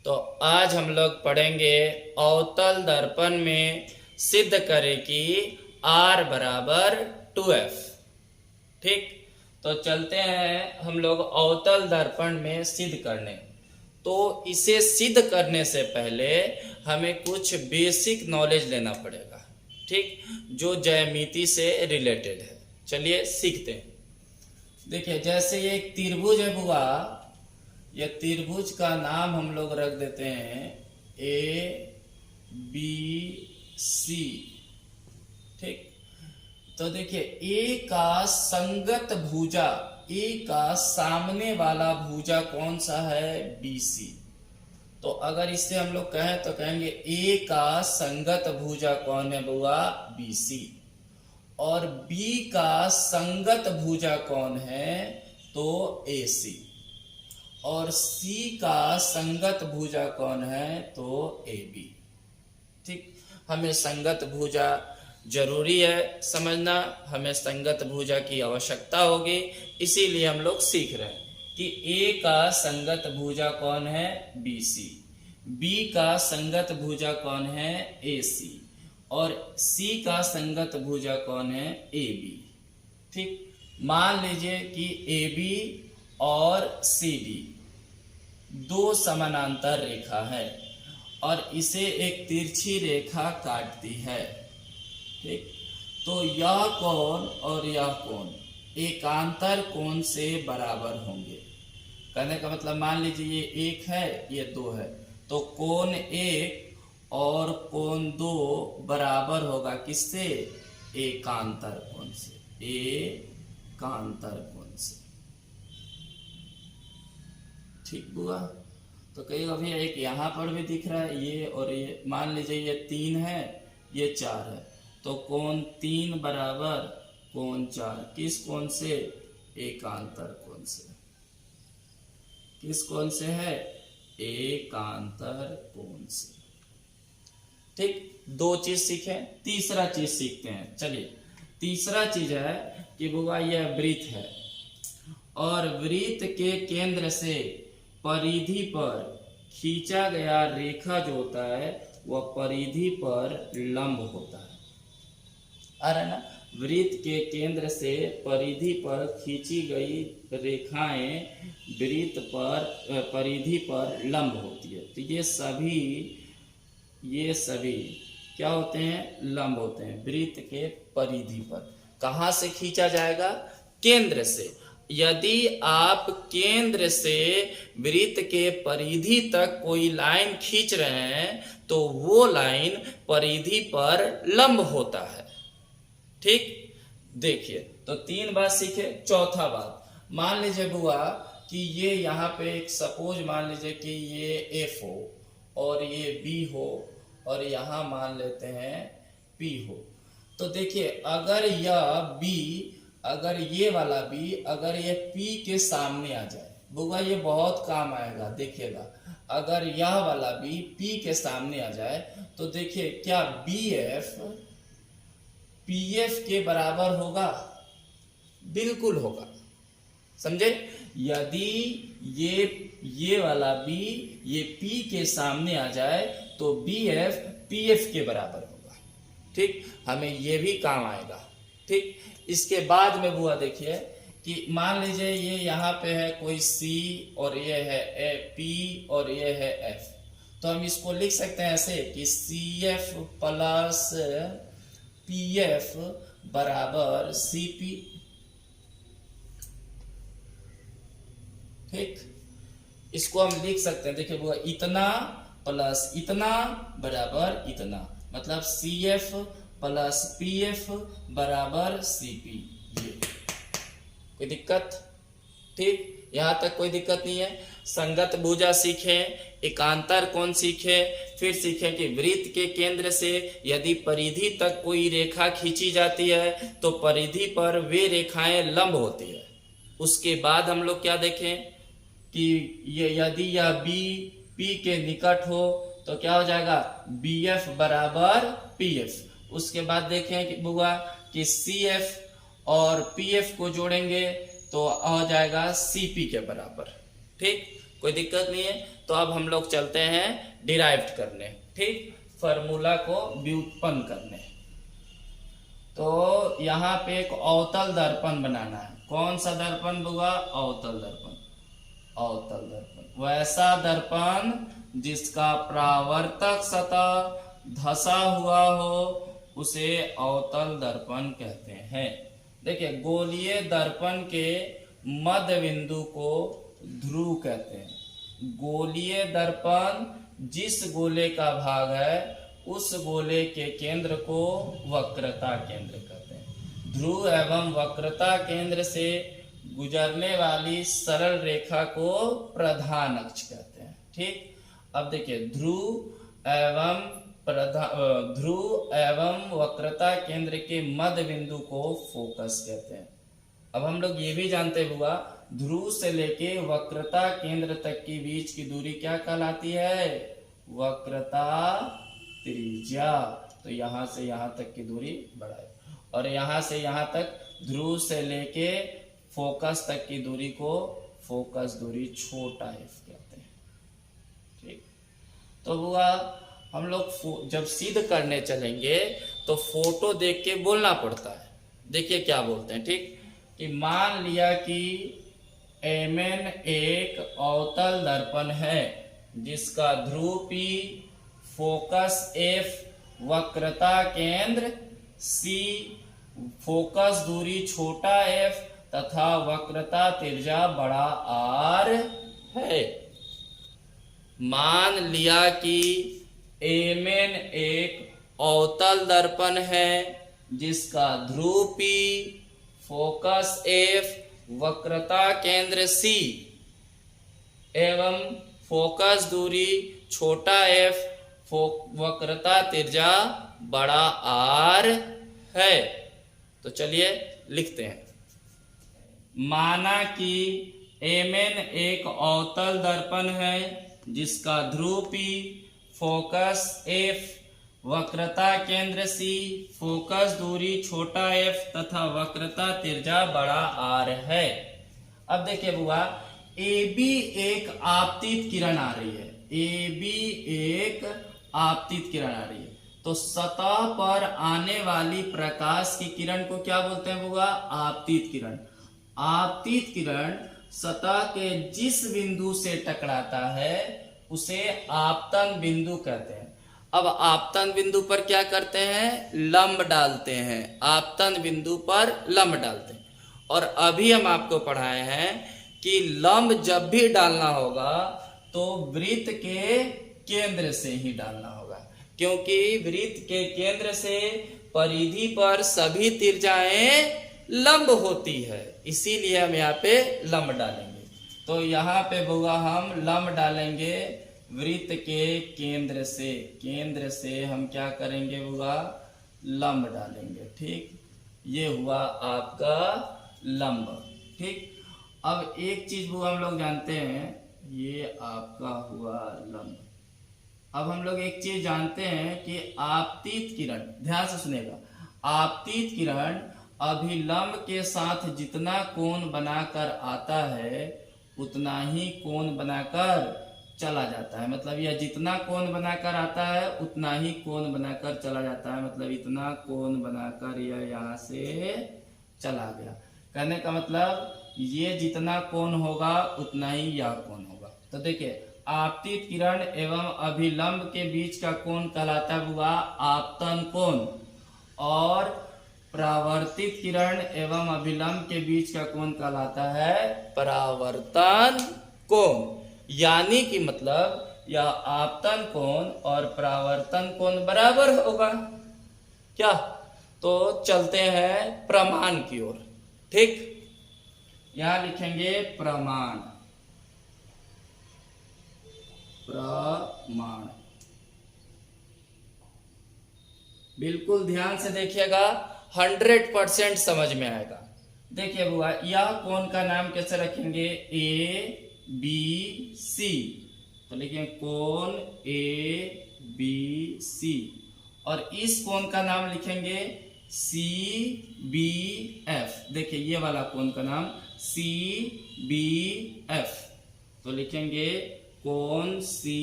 तो आज हम लोग पढ़ेंगे अवतल दर्पण में सिद्ध करें कि R बराबर 2F। ठीक, तो चलते हैं हम लोग अवतल दर्पण में सिद्ध करने। तो इसे सिद्ध करने से पहले हमें कुछ बेसिक नॉलेज लेना पड़ेगा, ठीक, जो ज्यामिति से रिलेटेड है। चलिए सीखते हैं। देखिए, जैसे ये एक त्रिभुज है बुआ, ये त्रिभुज का नाम हम लोग रख देते हैं ABC। ठीक, तो देखिए ए का संगत भुजा, ए का सामने वाला भुजा कौन सा है? BC। तो अगर इससे हम लोग कहें तो कहेंगे ए का संगत भुजा कौन है बुआ? BC। और B का संगत भुजा कौन है? तो AC। और C का संगत भुजा कौन है? तो AB। ठीक, हमें संगत भुजा जरूरी है समझना, हमें संगत भुजा की आवश्यकता होगी, इसीलिए हम लोग सीख रहे हैं कि A का संगत भुजा कौन है? BC। B का संगत भुजा कौन है? AC। और C का संगत भुजा कौन है? AB। ठीक, मान लीजिए कि AB और CD दो समानांतर रेखा है और इसे एक तिरछी रेखा काटती है। ठीक, तो यह कोण और यह कोण एकांतर कोण से बराबर होंगे। कहने का मतलब मान लीजिए ये 1 है, ये 2 है, तो कोण 1 और कोण 2 बराबर होगा किससे? एकांतर कोण से, एकांतर कोण से। ठीक बुआ, तो कई अभी एक यहाँ पर भी दिख रहा है, ये और ये, मान लीजिए ये 3 है, ये 4 है, तो कोण 3 बराबर कोण 4 किस कोण से? एकांतर कोण से। किस कोण से है? एकांतर कोण से। ठीक, 2 चीज सीखे, तीसरा चीज सीखते हैं। चलिए, तीसरा चीज है कि बुआ यह वृत्त है और वृत्त के केंद्र से परिधि पर खींचा गया रेखा जो होता है वह परिधि पर लंब होता है। आ रहा है ना? वृत्त के केंद्र से परिधि पर खींची गई रेखाएं वृत्त पर परिधि पर लंब होती है। तो ये सभी क्या होते हैं? लंब होते हैं वृत्त के परिधि पर। कहां से खींचा जाएगा? केंद्र से। यदि आप केंद्र से वृत्त के परिधि तक कोई लाइन खींच रहे हैं तो वो लाइन परिधि पर लंब होता है। ठीक, देखिए, तो 3 बात सीखे। चौथा बात, मान लीजिए बुआ कि ये यहाँ पे एक सपोज मान लीजिए कि ये F हो और ये B हो और यहाँ मान लेते हैं P हो। तो देखिए, अगर यह B, अगर ये वाला B अगर ये P के सामने आ जाए बुआ, ये बहुत काम आएगा। देखिएगा, अगर यह वाला B P के सामने आ जाए तो देखिए क्या BF PF के बराबर होगा? बिल्कुल होगा। समझे? यदि ये वाला B ये P के सामने आ जाए तो BF PF के बराबर होगा। ठीक, हमें ये भी काम आएगा। ठीक, इसके बाद में बुआ देखिए कि मान लीजिए ये यहाँ पे है कोई C और ये है P और ये है F, तो हम इसको लिख सकते हैं ऐसे कि CF प्लस PF बराबर CP। ठीक, इसको हम लिख सकते हैं। देखिए बुआ, इतना प्लस इतना बराबर इतना, मतलब CF प्लस PF बराबर CP। ये कोई दिक्कत? ठीक, यहाँ तक कोई दिक्कत नहीं है। संगत भुजा सीखे, एकांतर कोण सीखे, फिर सीखे कि वृत्त के केंद्र से यदि परिधि तक कोई रेखा खींची जाती है तो परिधि पर वे रेखाएं लंब होती है। उसके बाद हम लोग क्या देखें कि ये यदि यह B P के निकट हो तो क्या हो जाएगा? BF बराबर PF। उसके बाद देखें कि बुआ कि CF और PF को जोड़ेंगे तो आ जाएगा CP के बराबर। ठीक, कोई दिक्कत नहीं है। तो अब हम लोग चलते हैं डिराइव्ड करने, ठीक, फार्मूला को व्युत्पन्न करने। तो यहाँ पे एक अवतल दर्पण बनाना है। कौन सा दर्पण होगा? अवतल दर्पण। अवतल दर्पण वैसा दर्पण जिसका परावर्तक सतह धसा हुआ हो उसे अवतल दर्पण कहते हैं। देखिए, गोलीय दर्पण के मध्य बिंदु को ध्रुव कहते हैं। गोलीय दर्पण जिस गोले का भाग है उस गोले के केंद्र को वक्रता केंद्र कहते हैं। ध्रुव एवं वक्रता केंद्र से गुजरने वाली सरल रेखा को प्रधान अक्ष कहते हैं, ठीक। अब देखिए, ध्रुव एवं वक्रता केंद्र के मध्य बिंदु को फोकस कहते हैं। अब हम लोग ये भी जानते हुआ, ध्रुव से लेके वक्रता केंद्र तक की बीच की दूरी क्या कहलाती है? वक्रता त्रिज्या। तो यहाँ से यहाँ तक की दूरी बढ़ाए, और यहाँ से यहाँ तक ध्रुव से लेके फोकस तक की दूरी को फोकस दूरी छोटा एफ कहते हैं, ठीक। तो हुआ, हम लोग जब सिद्ध करने चलेंगे तो फोटो देख के बोलना पड़ता है। देखिए क्या बोलते हैं, ठीक, कि मान लिया कि Mn एक अवतल दर्पण है जिसका ध्रुव P, फोकस F, वक्रता केंद्र C, फोकस दूरी छोटा f तथा वक्रता त्रिज्या बड़ा R है। मान लिया कि Mn एक अवतल दर्पण है जिसका ध्रुव P, फोकस F, वक्रता केंद्र C एवं फोकस दूरी छोटा f, वक्रता त्रिज्या बड़ा R है। तो चलिए लिखते हैं। माना कि Mn एक अवतल दर्पण है जिसका ध्रुव P, फोकस F, वक्रता केंद्र C, फोकस दूरी छोटा f तथा वक्रता त्रिज्या बड़ा R है। अब देखिए बुआ, AB एक आपतित किरण आ रही है। AB एक आपतित किरण आ रही है, तो सतह पर आने वाली प्रकाश की किरण को क्या बोलते हैं बुआ? आपतित किरण। आपतित किरण सतह के जिस बिंदु से टकराता है उसे आपतन बिंदु कहते हैं। अब आपतन बिंदु पर क्या करते हैं? लंब डालते हैं। आपतन बिंदु पर लंब डालते हैं। और अभी हम आपको पढ़ाए हैं कि लंब जब भी डालना होगा तो वृत्त के केंद्र से ही डालना होगा, क्योंकि वृत्त के केंद्र से परिधि पर सभी त्रिज्याएं लंब होती है, इसीलिए हम यहाँ पे लंब डालेंगे। तो यहाँ पे बुआ हम लंब डालेंगे वृत्त के केंद्र से। केंद्र से हम क्या करेंगे बुआ? लंब डालेंगे, ठीक। ये हुआ आपका लंब, ठीक। अब एक चीज बुआ हम लोग जानते हैं, ये आपका हुआ लंब। अब हम लोग एक चीज जानते हैं कि आपतित किरण, ध्यान से सुनेगा, आपतित किरण अभिलंब के साथ जितना कोण बनाकर आता है उतना ही कोण बनाकर चला जाता है। मतलब यह जितना कोण बनाकर आता है उतना ही कोण बनाकर चला जाता है। मतलब इतना कोण बनाकर यह यहाँ से चला गया। कहने का मतलब ये जितना कोण होगा उतना ही यह कोण होगा। तो देखिए, आपतित किरण एवं अभिलंब के बीच का कोण कहलाता हुआ आपतन कोण, और परावर्तित किरण एवं अभिलंब के बीच का कोण कहलाता है परावर्तन कोण। यानी कि मतलब यह आपतन कोण और परावर्तन कोण बराबर होगा क्या? तो चलते हैं प्रमाण की ओर, ठीक। यहां लिखेंगे प्रमाण। प्रमाण बिल्कुल ध्यान से देखिएगा, 100% समझ में आएगा। देखिए बुआ, यह कोण का नाम कैसे रखेंगे? A B C. तो लिखेंगे कोण ए बी सी, और इस कोण का नाम लिखेंगे सी बी एफ। देखिए ये वाला कोण का नाम सी बी एफ। तो लिखेंगे कोण सी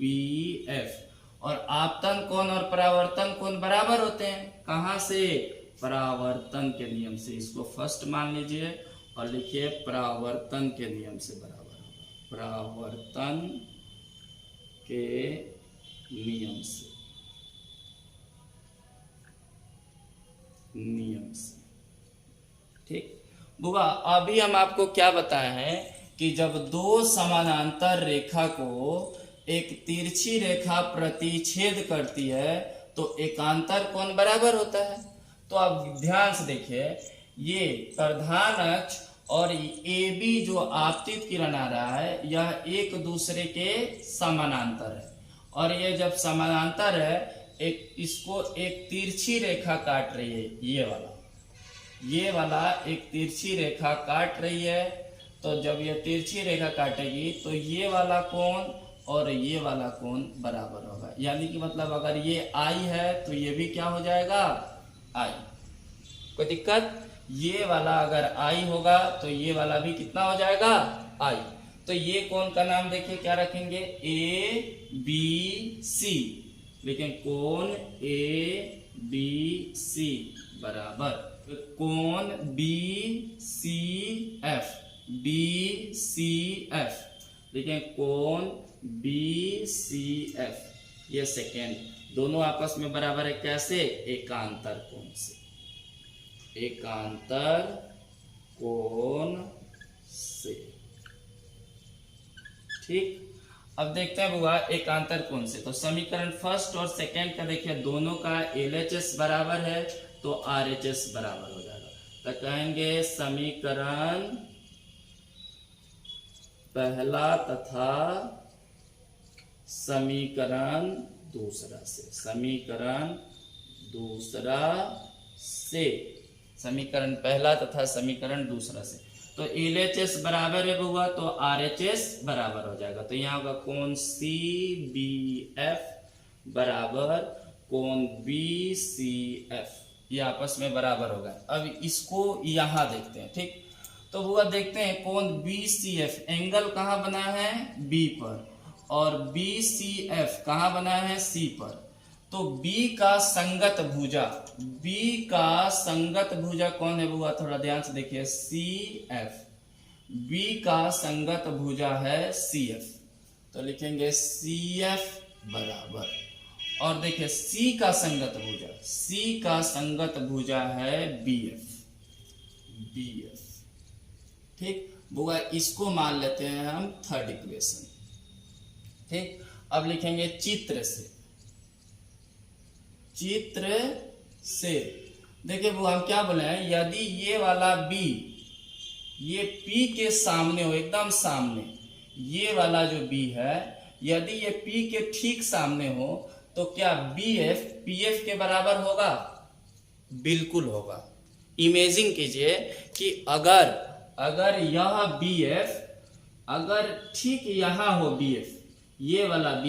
बी एफ। और आपतन कोण और परावर्तन कोण बराबर होते हैं, कहां से, परावर्तन के नियम से। इसको फर्स्ट मान लीजिए और लिखिए परावर्तन के नियम से बराबर होगा, परावर्तन के नियम से, ठीक। बुआ अभी हम आपको क्या बताए हैं कि जब दो समानांतर रेखा को एक तिरछी रेखा प्रतिच्छेद करती है तो एकांतर कोण बराबर होता है। तो आप ध्यान से देखिए, ये प्रधान अक्ष और ए बी जो आपतित किरण आ रहा है यह एक दूसरे के समानांतर है, और ये जब समानांतर है एक इसको एक तिरछी रेखा काट रही है, ये वाला एक तिरछी रेखा काट रही है। तो जब ये तिरछी रेखा काटेगी तो ये वाला कोण और ये वाला कोण बराबर होगा, यानी कि मतलब अगर ये आई है तो ये भी क्या हो जाएगा, आई। कोई दिक्कत, ये वाला अगर आई होगा तो ये वाला भी कितना हो जाएगा, आई। तो ये कोण का नाम देखिए क्या रखेंगे, ए बी सी, लेकिन कोण ए बी सी बराबर कोण B C F, B C F, लेकिन कोण बी सी एफ, ये सेकेंड, दोनों आपस में बराबर है, कैसे, एकांतर कोण से, एकांतर कोण से, ठीक। अब देखते हैं बुआ एकांतर कोण से। तो समीकरण फर्स्ट और सेकेंड का देखिए, दोनों का LHS बराबर है तो RHS बराबर हो जाएगा। तो कहेंगे समीकरण पहला तथा समीकरण दूसरा से, समीकरण दूसरा से, समीकरण पहला तथा समीकरण दूसरा से। तो LHS बराबर है बुआ तो RHS बराबर हो जाएगा। तो यहाँ होगा कोण CBF बराबर कोण BCF, ये आपस में बराबर होगा। अब इसको यहाँ देखते हैं, ठीक। तो बुआ देखते हैं कोण BCF एंगल कहाँ बना है, B पर, और BCF कहाँ बना है, C पर। तो B का संगत भुजा, B का संगत भुजा कौन है बुआ, थोड़ा ध्यान से देखिए, CF, B का संगत भुजा है CF, तो लिखेंगे CF बराबर, और देखिए C का संगत भुजा, C का संगत भुजा है BF, BF, ठीक। बुआ इसको मान लेते हैं हम थर्ड इक्वेशन, ठीक। अब लिखेंगे चित्र से, चित्र से देखिए वो हम क्या बोले हैं, यदि ये वाला B ये P के सामने हो, एकदम सामने, ये वाला जो B है यदि ये P के ठीक सामने हो तो क्या BF PF के बराबर होगा, बिल्कुल होगा। इमेजिन कीजिए कि अगर यह BF अगर ठीक यहाँ हो, BF ये वाला B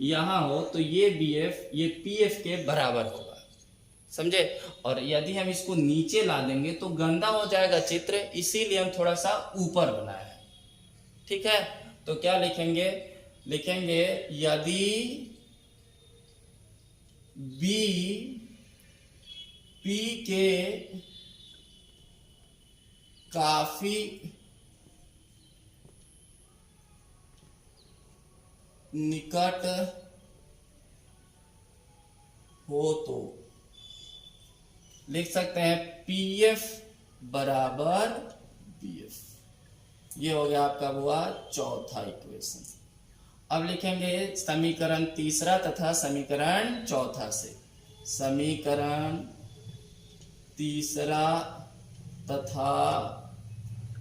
यहाँ हो तो ये BF ये PF के बराबर होगा, समझे। और यदि हम इसको नीचे ला देंगे तो गंदा हो जाएगा चित्र, इसीलिए हम थोड़ा सा ऊपर बनाया है, ठीक है। तो क्या लिखेंगे, लिखेंगे यदि B P के काफी निकट हो तो लिख सकते हैं PF बराबर BF, ये हो गया आपका हुआ चौथा इक्वेशन। अब लिखेंगे समीकरण तीसरा तथा समीकरण चौथा से, समीकरण तीसरा तथा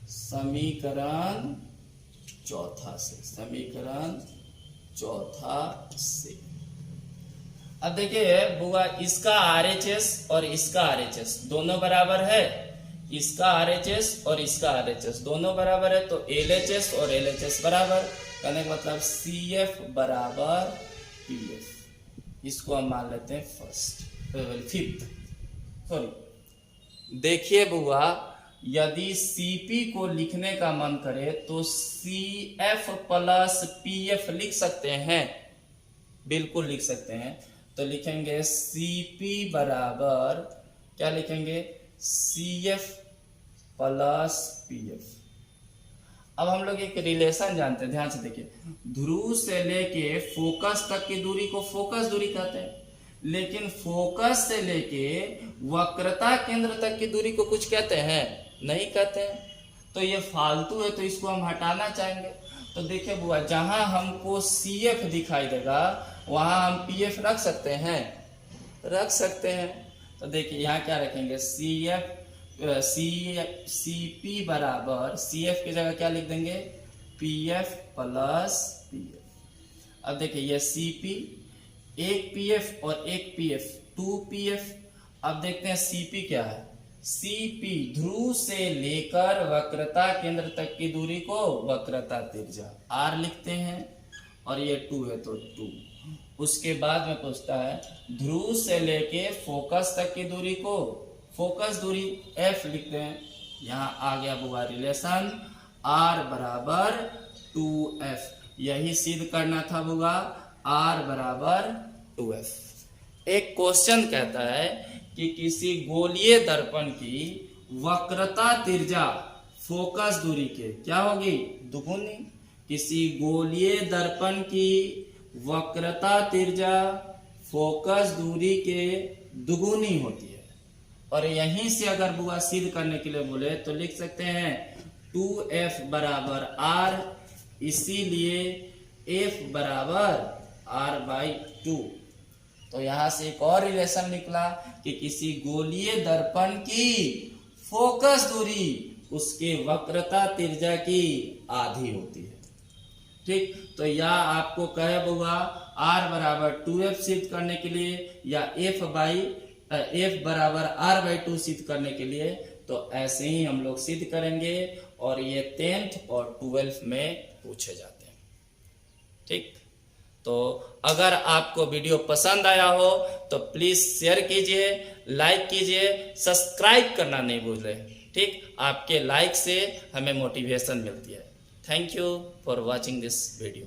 समीकरण चौथा से, समीकरण चौथा से। अब देखिए बुआ इसका RHS और इसका RHS दोनों बराबर है, इसका RHS और इसका RHS दोनों बराबर है, तो LHS और LHS बराबर, कहने का मतलब CF बराबर PF। इसको हम मान लेते हैं फिफ्थ। सॉरी देखिए बुआ यदि Cp को लिखने का मन करे तो CF प्लस PF लिख सकते हैं, बिल्कुल लिख सकते हैं। तो लिखेंगे Cp बराबर क्या लिखेंगे, CF प्लस PF। अब हम लोग एक रिलेशन जानते हैं, ध्यान से देखिए, ध्रुव से लेके फोकस तक की दूरी को फोकस दूरी कहते हैं, लेकिन फोकस से लेके वक्रता केंद्र तक की दूरी को कुछ कहते हैं, नहीं कहते हैं। तो ये फालतू है, तो इसको हम हटाना चाहेंगे। तो देखिए बुआ, जहां हमको CF दिखाई देगा वहां हम PF रख सकते हैं, रख सकते हैं। तो देखिए यहाँ क्या रखेंगे, Cp बराबर CF की जगह क्या लिख देंगे, PF प्लस PF। अब देखिए ये Cp, एक PF और एक PF, 2PF। अब देखते हैं Cp क्या है। Cp ध्रुव से लेकर वक्रता केंद्र तक की दूरी को वक्रता त्रिज्या R लिखते हैं, और ये 2 है तो 2। उसके बाद में पूछता है ध्रुव से लेके फोकस तक की दूरी को फोकस दूरी F लिखते हैं। यहाँ आ गया बुआ रिलेशन R बराबर 2F। यही सिद्ध करना था बुआ, R बराबर 2F। एक क्वेश्चन कहता है कि किसी गोलीय दर्पण की वक्रता त्रिज्या फोकस दूरी के क्या होगी, दुगुनी। किसी गोलीय दर्पण की वक्रता त्रिज्या फोकस दूरी के दुगुनी होती है। और यहीं से अगर बुआ सिद्ध करने के लिए बोले तो लिख सकते हैं 2F बराबर R, इसीलिए F बराबर R/2। तो यहां से एक और रिलेशन निकला कि किसी गोलीय दर्पण की फोकस दूरी उसके वक्रता त्रिज्या की आधी होती है। ठीक, तो या आपको कहे बुआ R बराबर 2F सिद्ध करने के लिए या F बराबर R/2 सिद्ध करने के लिए, तो ऐसे ही हम लोग सिद्ध करेंगे, और ये 10th और 12th में पूछे जाते हैं। ठीक, तो अगर आपको वीडियो पसंद आया हो तो प्लीज शेयर कीजिए, लाइक कीजिए, सब्सक्राइब करना नहीं भूलें। ठीक, आपके लाइक से हमें मोटिवेशन मिलती है। Thank you for watching this video.